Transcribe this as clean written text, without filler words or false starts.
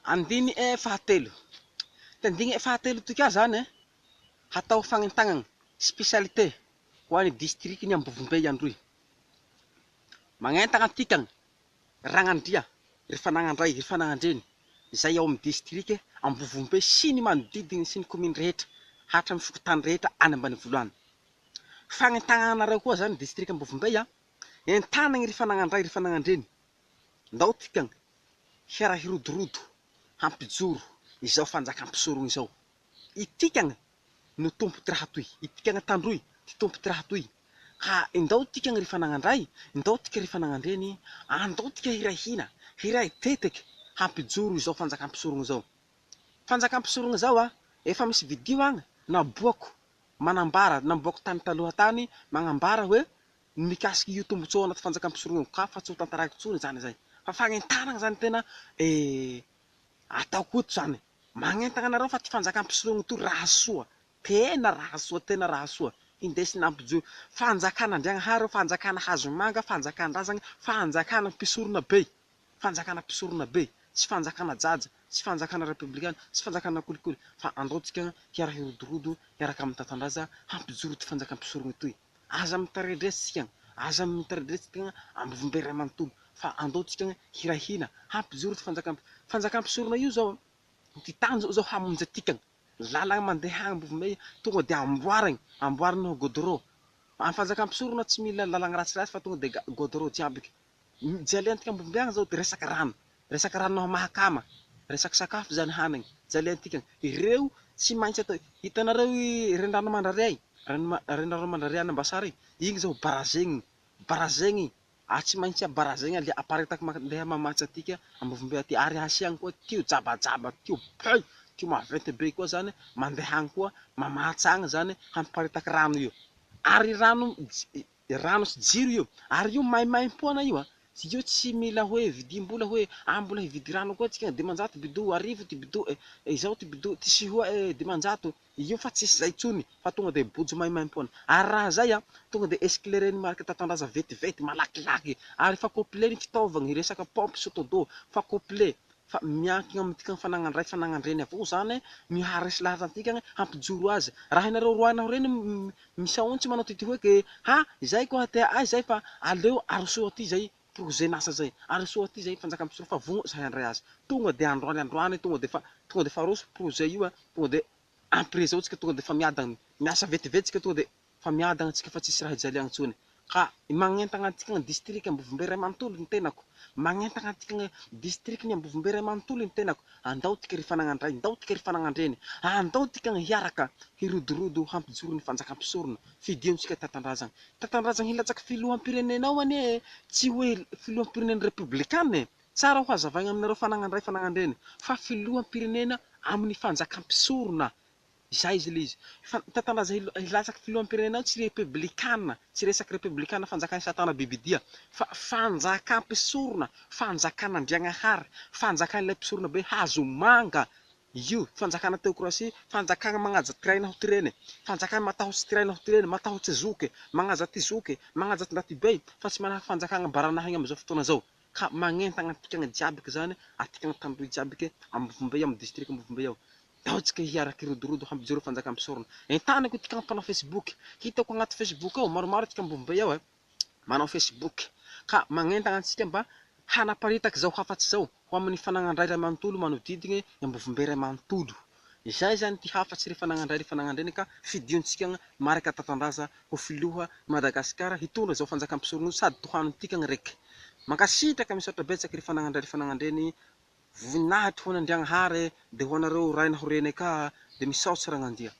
Andiny e fahatelo. Tandiny e fahatelo toka zany hatao fagnentagnana spécialité ho an'ny districtny Ambovombe androy. Magnentagna tikany Ragnandria, ry Fanagandray, ry Fanagandreny, izay ao amin'ny district Ambovombe sy ny manodidiny sy ny commune rehetra, hatramin'ny fokontany rehetra any ambanivolo any. Fagnentagnanareo koa zany district Ambovombe entanagny ry Fanagandray, ry Fanagandreny. Ndao tikany hiara hirodorodo, hampijoro izao fanjakam-pisorony izao. Itikany no tompo ty raha toy, itikany tandroy ty tompo ty raha toy. Ka indao tikany ry Fanagandray, indao tika ry Fanagandreny, andao tika hirahina, hiray teteky hampijoro izao fanjakam-pisorony izao. Fanjakam-pisorony izao efa misy video agny naboako manambara, naboako tany taloha tany magnambara hoe mikasiky io tombotsoa anaty fanjakam-pisorony ka fa tsy ho tantarako tsony zany zay. Fa fagnentanagna zany tena ataoko oto zany. Magnentagna anareo fa ty fanjakam-pisorony to raha soa, tena raha soa, tena raha soa. Indesina ampijoro, fanjakana Andriagnahary, fanjakana Hazomanga, fanjakan-drazagna, fanjakana mpisorona be, fanjakana mpisorona be, tsy fanjakana jaja, tsy fanjakana republikana, tsy fanjakana kolikoly, fa andao tsika hiara hirodorodo hiaraka amin'ny tantandraza hampijoro ty fanjakam-pisorony toy. Aza mitaredresy tsika, aza mitaredresy tsika Ambovombe ray manontolo, fa andao tsika hirahina hampijoro ty fanjakam-pisorona io zao. Ty tanjo zao hamonjy atikany lalagna mandeha agny Ambovombe tonga de amboariny godoro. Amin'ny fanjakam-pisorona tsy mila lalagna ratsiratsy fa tonga de godoro jiaby. Jaliantsika Ambovombe agny zao de resaky rano mahakama, resaky sakafo zany hanigny, jaliantikany. Ireo tsy maintsy atao, hitanareo renirano Mandrariay, renirano Mandrariay any Ambasary, igny zao barazegny, tsy maintsy barazegny le aparitaky mandeha mamatsy atika Ambovombe aty, ary asiagny koa tio jabajaba tio pay, tio maventy be koa zany mandeha agny koa mamatsy agny zany hampaparitaky rano io. Ary rano sy jiro io, ary io maimaimpoana io io tsy mila hoe vidim-bola hoe mbola hividy rano koa tsika dimanjato bidon, arivo ty bidon, izao ty bidon, ty sihoa dimanjato, io fa tsisy zay tsony fa tonga de bojo maimaimpoana. Ary raha zay tonga de esclaireny maraka tantandraza vetivety malakilaky, ary fa complet ny fitaovagny resaka pompe sotodo, fa complet, fa miankina amin'ny tikany Fanagandray, Fanagandreny avao zany miharesy lahatra antikany hampijoro azy. Raha ianareo roanao reny misaontsy manao ty hoe ke zay koa te zay fa aleo aroso aty zay projet nasa zay, aroso aty zay fanjakam-pisorony fa vongo zahay handray azy. Tonga de androany tonga de fa aroso projet io tonga de après zao tsika tonga de fa miadagna, miasa vetivety tsika tonga de fa miadagna tsika fa tsisy raha hijaliagna tsony. Ka magnentagna antikany district Ambovombe ray manontolo ny tenako, magnentagna antikany district ny Ambovombe ray manontolo ny tenako. Andao tika ry Fanagandray, andao tika ry Fanagandreny, andao tika hiaraka hirodorodo hampijoro ny fanjakam-pisorona. Fidiontsika tatandrazagna, tatandrazagna hilatsaky filoham-pirenena ao anie, tsy hoe filoham-pirenena republikana tsara ho hazavaigna aminareo Fanagandray, Fanagandreny, fa filoham-pirenena amin'ny fanjakam-pisorona. Zay izy le izy. Tatandraza hilatsaky filoham-pirenena ao tsy republikana, tsy resaky republikana fanjakana Satana Bibidia, fa fanjakam-pisorona, fanjakan'Andriagnahary, fanjakan'ilay mpisorona be Hazomanga. Io fanjakana teokrasia, fanjakana magnaja tiraina ho tireny, fanjakana matahotsy tiraina ho tireny, matahotsy zoky, magnaja ty zoky, magnaja ty ndaty be, fa tsy manahaky fanjakana baranahigny am'izao fotoana zao. Ka magnentagna atikany jiabiky zany, atikany tandroy jiabiky Ambovombe amin'ny district Ambovombe ao. Dao tsika hiaraky hirodorodo hampijoro fanjakam-pisorona. Entanako tikany mpanao Facebook, hitako agnaty Facebook ao maromaro tika Ambovombe ao manao Facebook. Ka magnentagna antsika mba hanaparitaky zao hafatsy zao ho amin'ny Fanagandray ray manontolo manodidiny Ambovombe ray manontolo. Izay zany ty hafatsy ry Fanagandray ry Fanagandreny ka fidiontsika maraka tatandraza ho filoha Madagasikara hitondra zao fanjakam-pisorona sady tohany tikany raiky. Mankasitraka misaotra betsaky ry Fanagandray ry Fanagandreny, voninahitry ho an'Andriagnahary de ho anareo raina ho reny ka de misaotsy Ragnandria.